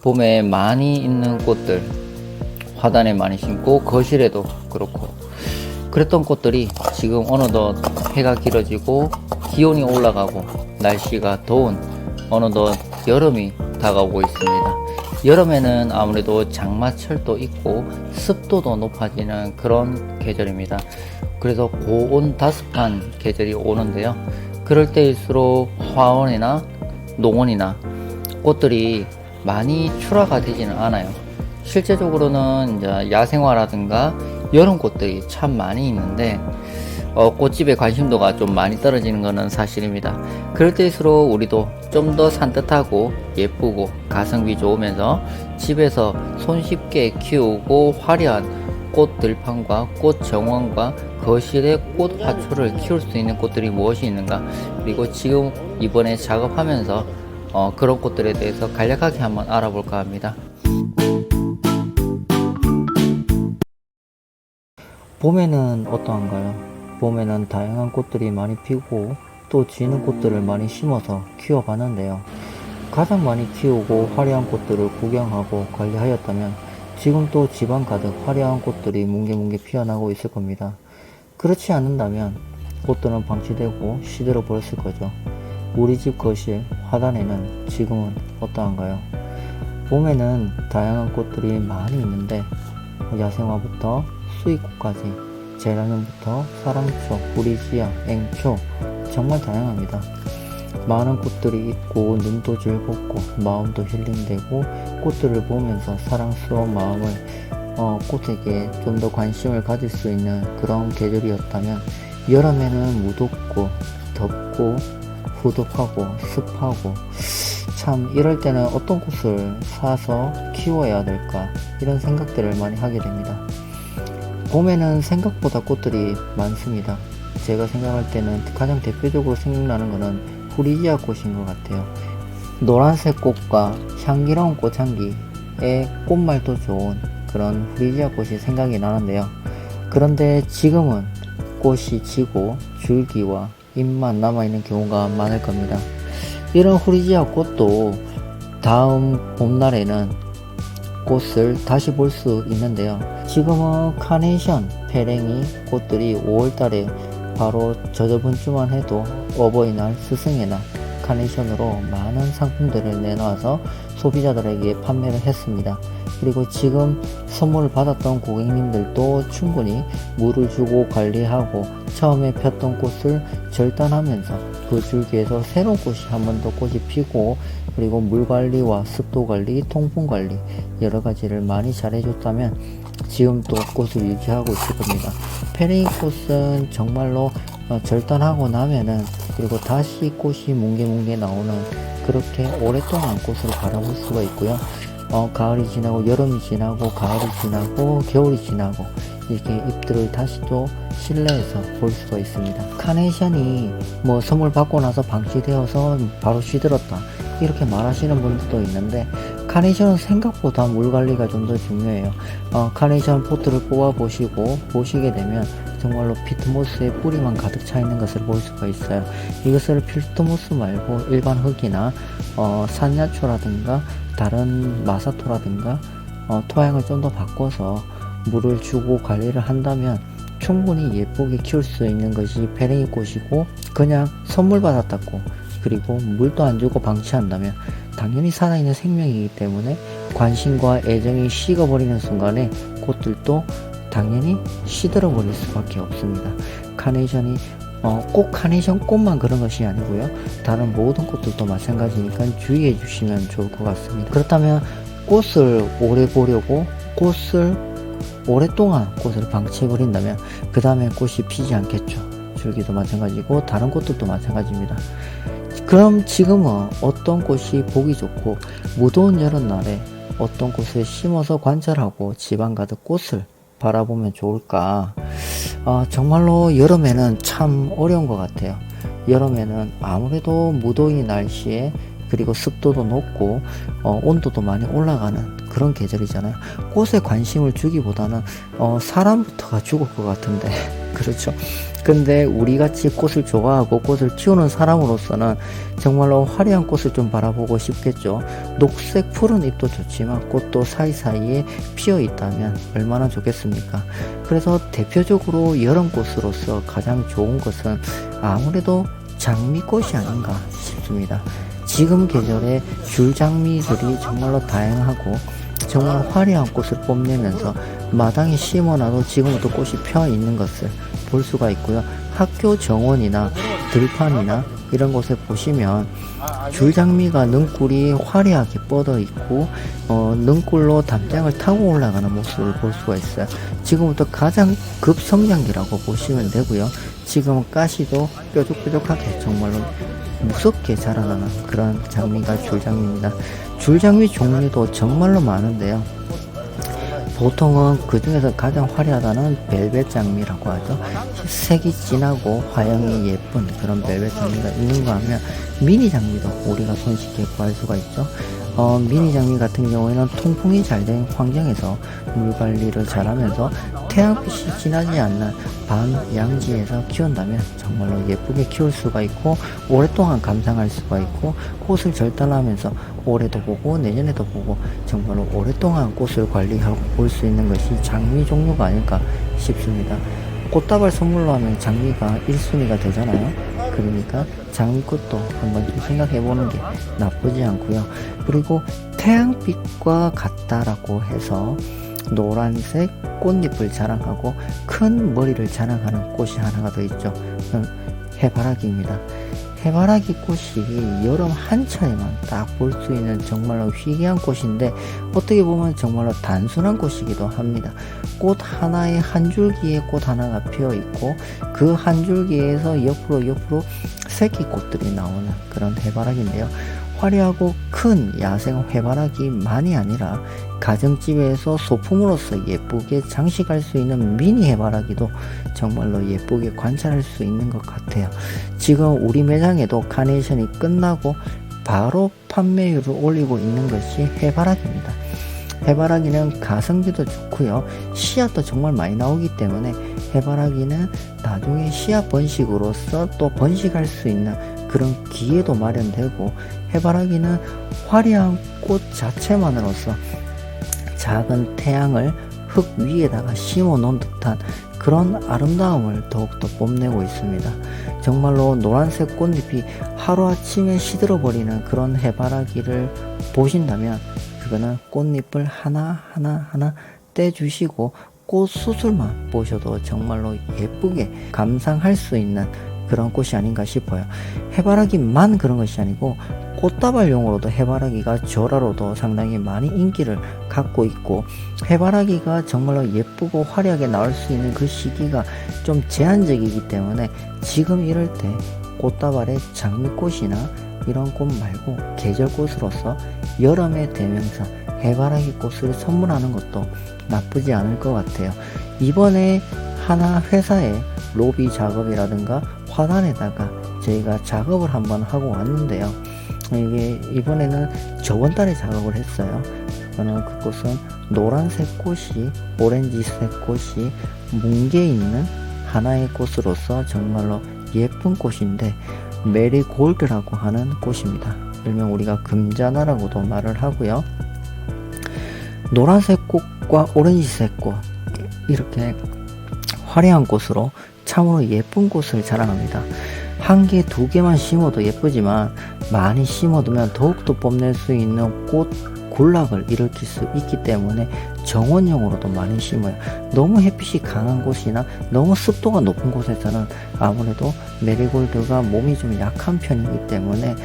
봄에 많이 있는 꽃들, 화단에 많이 심고 거실에도 그렇고 그랬던 꽃들이 지금 어느덧 해가 길어지고 기온이 올라가고 날씨가 더운 어느덧 여름이 다가오고 있습니다. 여름에는 아무래도 장마철도 있고 습도도 높아지는 그런 계절입니다. 그래서 고온다습한 계절이 오는데요. 그럴 때일수록 화원이나 농원이나 꽃들이 많이 출하가 되지는 않아요. 실제적으로는 이제 야생화라든가 여름 꽃들이 참 많이 있는데 꽃집의 관심도가 좀 많이 떨어지는 것은 사실입니다. 그럴 때일수록 우리도 좀 더 산뜻하고 예쁘고 가성비 좋으면서 집에서 손쉽게 키우고 화려한 꽃 들판과 꽃 정원과 거실에 꽃 화초를 키울 수 있는 꽃들이 무엇이 있는가, 그리고 지금 이번에 작업하면서 그런 꽃들에 대해서 간략하게 한번 알아볼까 합니다. 봄에는 어떠한가요? 봄에는 다양한 꽃들이 많이 피고 또 지는 꽃들을 많이 심어서 키워봤는데요. 가장 많이 키우고 화려한 꽃들을 구경하고 관리하였다면 지금 또 집안 가득 화려한 꽃들이 뭉게뭉게 피어나고 있을 겁니다. 그렇지 않는다면 꽃들은 방치되고 시들어 버렸을 거죠. 우리 집 거실 화단에는 지금은 어떠한가요? 봄에는 다양한 꽃들이 많이 있는데 야생화부터 수익꽃까지, 제라늄부터 사랑초, 후리지아, 앵초, 정말 다양합니다. 많은 꽃들이 있고 눈도 즐겁고 마음도 힐링되고 꽃들을 보면서 사랑스러운 마음을 꽃에게 좀 더 관심을 가질 수 있는 그런 계절이었다면, 여름에는 무덥고 덥고 후덥하고 습하고 참 이럴 때는 어떤 꽃을 사서 키워야 될까, 이런 생각들을 많이 하게 됩니다. 봄에는 생각보다 꽃들이 많습니다. 제가 생각할 때는 가장 대표적으로 생각나는 것은 후리지아 꽃인 것 같아요. 노란색 꽃과 향기로운 꽃향기에 꽃말도 좋은 그런 후리지아 꽃이 생각이 나는데요. 그런데 지금은 꽃이 지고 줄기와 잎만 남아있는 경우가 많을 겁니다. 이런 후리지아 꽃도 다음 봄날에는 꽃을 다시 볼 수 있는데요. 지금은 카네이션, 페랭이 꽃들이 5월달에 바로 저저번 주만 해도 어버이날, 스승의 날 카네이션으로 많은 상품들을 내놓아서 소비자들에게 판매를 했습니다. 그리고 지금 선물을 받았던 고객님들도 충분히 물을 주고 관리하고 처음에 폈던 꽃을 절단하면서 그 줄기에서 새로운 꽃이 한 번 더 꽃이 피고, 그리고 물 관리와 습도 관리, 통풍 관리 여러 가지를 많이 잘 해줬다면 지금 또 꽃을 유지하고 있을 겁니다. 페레이 꽃은 정말로 절단하고 나면은 그리고 다시 꽃이 뭉게뭉게 나오는, 그렇게 오랫동안 꽃을 바라볼 수가 있고요. 가을이 지나고 여름이 지나고 가을이 지나고 겨울이 지나고 이렇게 잎들을 다시 또 실내에서 볼 수가 있습니다. 카네이션이 뭐 선물 받고 나서 방치되어서 바로 시들었다 이렇게 말하시는 분들도 있는데, 카네이션은 생각보다 물 관리가 좀 더 중요해요. 카네이션 포트를 뽑아 보시게 되면 정말로 피트모스에 뿌리만 가득 차 있는 것을 볼 수가 있어요. 이것을 피트모스 말고 일반 흙이나 산야초라든가 다른 마사토라든가 토양을 좀 더 바꿔서 물을 주고 관리를 한다면 충분히 예쁘게 키울 수 있는 것이 페랭이 꽃이고, 그냥 선물 받았다고 그리고 물도 안 주고 방치한다면 당연히 살아있는 생명이기 때문에 관심과 애정이 식어버리는 순간에 꽃들도 당연히 시들어 버릴 수밖에 없습니다. 카네이션이 꼭 카네이션 꽃만 그런 것이 아니고요, 다른 모든 꽃들도 마찬가지니까 주의해 주시면 좋을 것 같습니다. 그렇다면 꽃을 오래 보려고 꽃을 오랫동안 꽃을 방치해 버린다면 그 다음에 꽃이 피지 않겠죠. 줄기도 마찬가지고 다른 꽃들도 마찬가지입니다. 그럼 지금은 어떤 꽃이 보기 좋고 무더운 여름날에 어떤 꽃을 심어서 관찰하고 집안 가득 꽃을 바라보면 좋을까? 정말로 여름에는 참 어려운 것 같아요. 여름에는 아무래도 무더위 날씨에 그리고 습도도 높고 온도도 많이 올라가는 그런 계절이잖아요. 꽃에 관심을 주기보다는 사람부터가 죽을 것 같은데 그렇죠. 근데 우리같이 꽃을 좋아하고 꽃을 키우는 사람으로서는 정말로 화려한 꽃을 좀 바라보고 싶겠죠. 녹색 푸른 잎도 좋지만 꽃도 사이사이에 피어 있다면 얼마나 좋겠습니까? 그래서 대표적으로 여름꽃으로서 가장 좋은 것은 아무래도 장미꽃이 아닌가 싶습니다. 지금 계절에 줄장미들이 정말로 다양하고 정말 화려한 꽃을 뽐내면서 마당에 심어놔도 지금부터 꽃이 펴 있는 것을 볼 수가 있고요. 학교 정원이나 들판이나 이런 곳에 보시면 줄장미가 능꿀이 화려하게 뻗어 있고 능꿀로 담장을 타고 올라가는 모습을 볼 수가 있어요. 지금부터 가장 급성장기라고 보시면 되고요. 지금은 가시도 뾰족뾰족하게 정말로 무섭게 자라나는 그런 장미가 줄장미입니다. 줄장미 종류도 정말로 많은데요. 보통은 그 중에서 가장 화려하다는 벨벳 장미라고 하죠. 색이 진하고 화형이 예쁜 그런 벨벳 장미가 있는가 하면 미니 장미도 우리가 손쉽게 구할 수가 있죠. 미니 장미 같은 경우에는 통풍이 잘 된 환경에서 물 관리를 잘하면서 태양빛이 진하지 않는 반양지에서 키운다면 정말로 예쁘게 키울 수가 있고 오랫동안 감상할 수가 있고 꽃을 절단하면서 올해도 보고 내년에도 보고 정말로 오랫동안 꽃을 관리하고 볼 수 있는 것이 장미 종류가 아닐까 싶습니다. 꽃다발 선물로 하면 장미가 1순위가 되잖아요. 그러니까 장미꽃도 한번 좀 생각해 보는 게 나쁘지 않고요. 그리고 태양빛과 같다라고 해서 노란색 꽃잎을 자랑하고 큰 머리를 자랑하는 꽃이 하나가 더 있죠. 해바라기입니다. 해바라기 꽃이 여름 한철에만 딱 볼 수 있는 정말로 희귀한 꽃인데 어떻게 보면 정말로 단순한 꽃이기도 합니다. 꽃 하나에 한 줄기에 꽃 하나가 피어 있고 그 한 줄기에서 옆으로 새끼 꽃들이 나오는 그런 해바라기인데요. 화려하고 큰 야생 해바라기만이 아니라 가정집에서 소품으로서 예쁘게 장식할 수 있는 미니 해바라기도 정말로 예쁘게 관찰할 수 있는 것 같아요. 지금 우리 매장에도 카네이션이 끝나고 바로 판매율을 올리고 있는 것이 해바라기입니다. 해바라기는 가성비도 좋고요. 씨앗도 정말 많이 나오기 때문에 해바라기는 나중에 씨앗 번식으로서 또 번식할 수 있는 그런 기회도 마련되고 해바라기는 화려한 꽃 자체만으로서 작은 태양을 흙 위에다가 심어 놓은 듯한 그런 아름다움을 더욱더 뽐내고 있습니다. 정말로 노란색 꽃잎이 하루아침에 시들어 버리는 그런 해바라기를 보신다면 그거는 꽃잎을 하나 떼주시고 꽃 수술만 보셔도 정말로 예쁘게 감상할 수 있는 그런 꽃이 아닌가 싶어요. 해바라기만 그런 것이 아니고 꽃다발용으로도 해바라기가 절화로도 상당히 많이 인기를 갖고 있고 해바라기가 정말로 예쁘고 화려하게 나올 수 있는 그 시기가 좀 제한적이기 때문에 지금 이럴 때 꽃다발에 장미꽃이나 이런 꽃 말고 계절꽃으로서 여름의 대명사 해바라기 꽃을 선물하는 것도 나쁘지 않을 것 같아요. 이번에 하나 회사에 로비 작업이라든가 화단에다가 저희가 작업을 한번 하고 왔는데요. 이게 이번에는 저번 달에 작업을 했어요. 그것은 노란색 꽃이 오렌지색 꽃이 뭉개 있는 하나의 꽃으로서 정말로 예쁜 꽃인데 메리골드라고 하는 꽃입니다. 일명 우리가 금자나라고도 말을 하고요. 노란색 꽃과 오렌지색 꽃 이렇게 화려한 꽃으로 참으로 예쁜 꽃을 자랑합니다. 한 개, 두 개만 심어도 예쁘지만 많이 심어두면 더욱더 뽐낼 수 있는 꽃 군락을 일으킬 수 있기 때문에 정원용으로도 많이 심어요. 너무 햇빛이 강한 곳이나 너무 습도가 높은 곳에서는 아무래도 메리골드가 몸이 좀 약한 편이기 때문에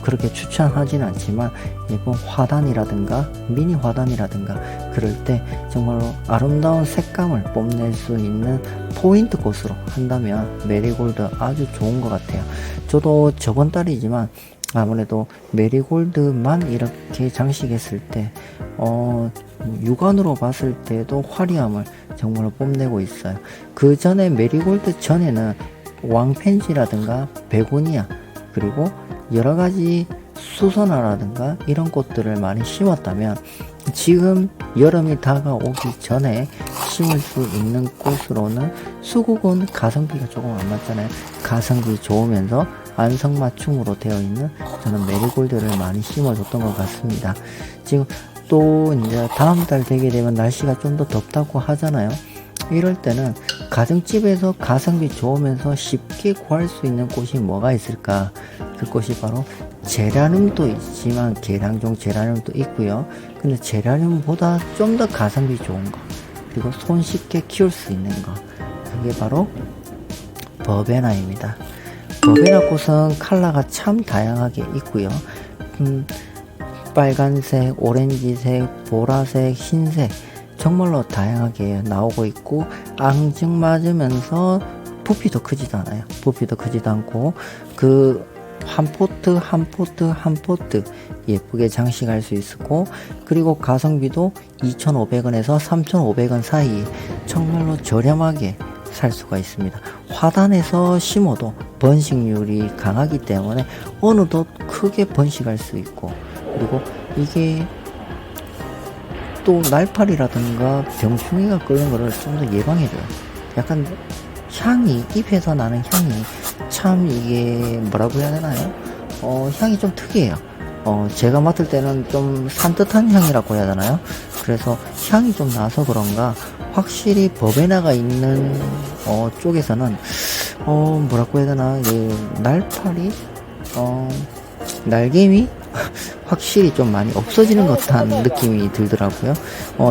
그렇게 추천하진 않지만 예쁜 화단이라든가 미니 화단이라든가 그럴 때 정말로 아름다운 색감을 뽐낼 수 있는 포인트 꽃으로 한다면 메리골드 아주 좋은 것 같아요. 저도 저번 달이지만 아무래도 메리골드만 이렇게 장식했을 때 육안으로 봤을 때도 화려함을 정말로 뽐내고 있어요. 그 전에 메리골드 전에는 왕펜지라든가 베고니아 그리고 여러가지 수선화라든가 이런 꽃들을 많이 심었다면 지금 여름이 다가오기 전에 심을 수 있는 꽃으로는 수국은 가성비가 조금 안 맞잖아요. 가성비 좋으면서 안성맞춤으로 되어 있는 저는 메리골드를 많이 심어줬던 것 같습니다. 지금 또 이제 다음 달 되게 되면 날씨가 좀 더 덥다고 하잖아요. 이럴 때는 가정집에서 가성비 좋으면서 쉽게 구할 수 있는 꽃이 뭐가 있을까? 그 꽃이 바로 제라늄도 있지만 계량종 제라늄도 있고요. 근데 제라늄보다 좀 더 가성비 좋은 거, 그리고 손쉽게 키울 수 있는 거, 그게 바로 버베나입니다. 버베나 꽃은 컬러가 참 다양하게 있고요. 빨간색, 오렌지색, 보라색, 흰색 정말로 다양하게 나오고 있고, 앙증맞으면서 부피도 크지도 않아요. 부피도 크지도 않고 그 한 포트 한 포트 한 포트 예쁘게 장식할 수 있고, 그리고 가성비도 2,500원에서 3,500원 사이 정말로 저렴하게 살 수가 있습니다. 화단에서 심어도 번식률이 강하기 때문에 어느덧 크게 번식할 수 있고, 그리고 이게 또 날파리라든가 병충해가 끓는 거를 좀 더 예방해줘요. 약간 향이, 잎에서 나는 향이 참 이게 뭐라고 해야 되나요? 향이 좀 특이해요. 제가 맡을 때는 좀 산뜻한 향이라고 해야 되나요? 그래서 향이 좀 나서 그런가 확실히 버베나가 있는 쪽에서는 뭐라고 해야 되나, 날파리, 날개미 확실히 좀 많이 없어지는 것 같은 느낌이 들더라고요.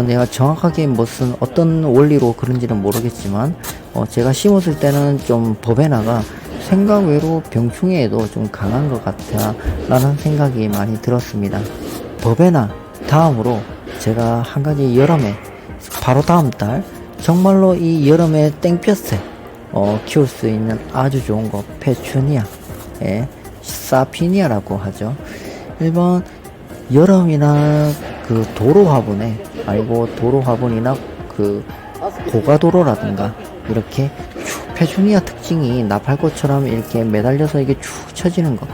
내가 정확하게 무슨 어떤 원리로 그런지는 모르겠지만 제가 심었을 때는 좀 버베나가 생각 외로 병충해에도 좀 강한 것 같아 라는 생각이 많이 들었습니다. 버베나 다음으로 제가 한 가지 여름에 바로 다음 달 정말로 이 여름에 땡볕에 키울 수 있는 아주 좋은 거, 페추니아, 사피니아라고 하죠. 일반 여름이나 그 도로 화분에, 아니고 도로 화분이나 그 고가도로라든가 이렇게 페추니아 특징이 나팔꽃처럼 이렇게 매달려서 이게 쭉 쳐지는 거,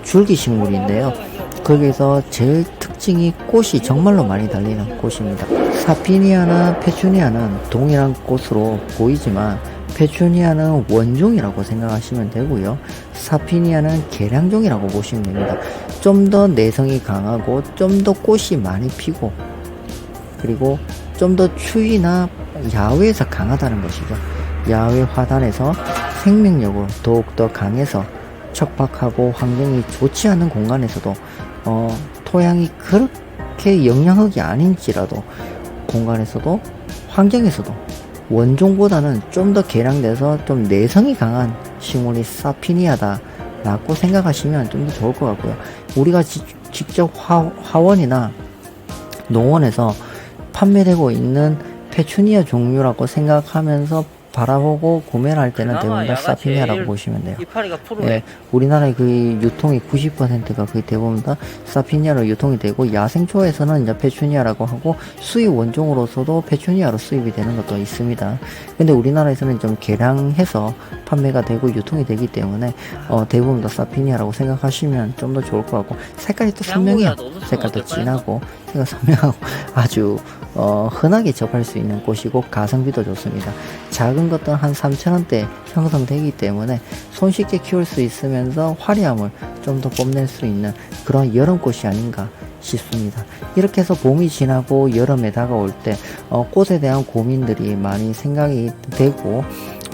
줄기식물인데요. 거기서 제일 특징이 꽃이 정말로 많이 달리는 꽃입니다. 사피니아나 페추니아는 동일한 꽃으로 보이지만 페추니아는 원종이라고 생각하시면 되고요. 사피니아는 계량종이라고 보시면 됩니다. 좀 더 내성이 강하고 좀 더 꽃이 많이 피고, 그리고 좀 더 추위나 야외에서 강하다는 것이죠. 야외 화단에서 생명력으로 더욱더 강해서 척박하고 환경이 좋지 않은 공간에서도 토양이 그렇게 영양흙이 아닌지라도 공간에서도 환경에서도 원종보다는 좀 더 개량돼서 좀 내성이 강한 식물이 사피니아다 라고 생각하시면 좀 더 좋을 것 같고요. 우리가 직접 화원이나 농원에서 판매되고 있는 페추니아 종류라고 생각하면서 바라보고 구매를 할 때는 대부분 사피니아라고 보시면 돼요. 우리나라의 그 유통이 90%가 거의 대부분 다 사피니아로 유통이 되고, 야생초에서는 이제 페추니아라고 하고 수입 원종으로서도 페추니아로 수입이 되는 것도 있습니다. 근데 우리나라에서는 좀 개량해서 판매가 되고 유통이 되기 때문에 대부분 다 사피니아라고 생각하시면 좀 더 좋을 것 같고, 색깔이 또 선명해요. 색깔도 진하고 색깔 선명하고 아주 흔하게 접할 수 있는 꽃이고 가성비도 좋습니다. 작은 것도 한 3,000원대 형성되기 때문에 손쉽게 키울 수 있으면서 화려함을 좀 더 뽐낼 수 있는 그런 여름꽃이 아닌가 싶습니다. 이렇게 해서 봄이 지나고 여름에 다가올 때 꽃에 대한 고민들이 많이 생각이 되고,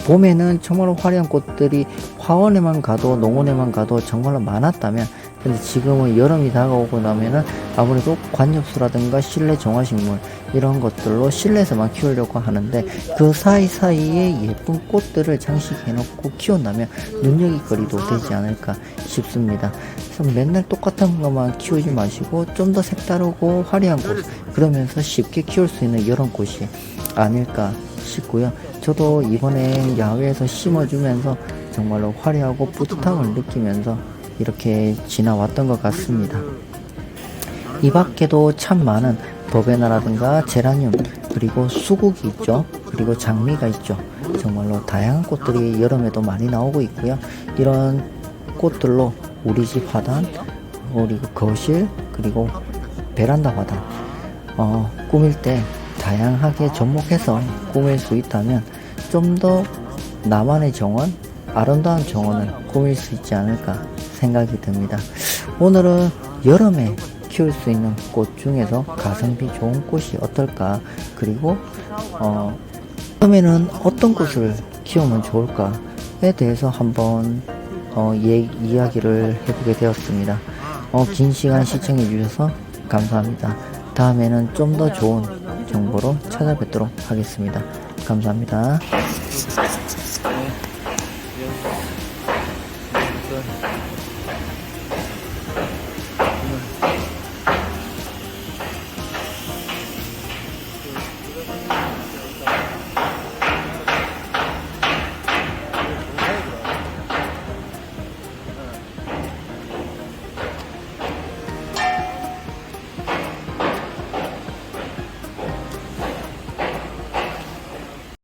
봄에는 정말로 화려한 꽃들이 화원에만 가도 농원에만 가도 정말로 많았다면, 근데 지금은 여름이 다가오고 나면은 아무래도 관엽수라든가 실내 정화식물 이런 것들로 실내에서만 키우려고 하는데, 그 사이사이에 예쁜 꽃들을 장식해 놓고 키운다면 눈여깃거리도 되지 않을까 싶습니다. 그래서 맨날 똑같은 것만 키우지 마시고 좀 더 색다르고 화려한 꽃, 그러면서 쉽게 키울 수 있는 이런 꽃이 아닐까 싶고요. 저도 이번에 야외에서 심어주면서 정말로 화려하고 뿌듯함을 느끼면서 이렇게 지나왔던 것 같습니다. 이 밖에도 참 많은 버베나라든가 제라늄, 그리고 수국이 있죠. 그리고 장미가 있죠. 정말로 다양한 꽃들이 여름에도 많이 나오고 있고요. 이런 꽃들로 우리 집 화단 그리고 거실, 그리고 베란다 바닥, 꾸밀 때 다양하게 접목해서 꾸밀 수 있다면 좀 더 나만의 정원, 아름다운 정원을 꾸밀 수 있지 않을까 생각이 듭니다. 오늘은 여름에 키울 수 있는 꽃 중에서 가성비 좋은 꽃이 어떨까, 그리고 여름에는 어떤 꽃을 키우면 좋을까에 대해서 한번 이야기를 해보게 되었습니다. 긴 시간 시청해 주셔서 감사합니다. 다음에는 좀 더 좋은 정보로 찾아뵙도록 하겠습니다. 감사합니다.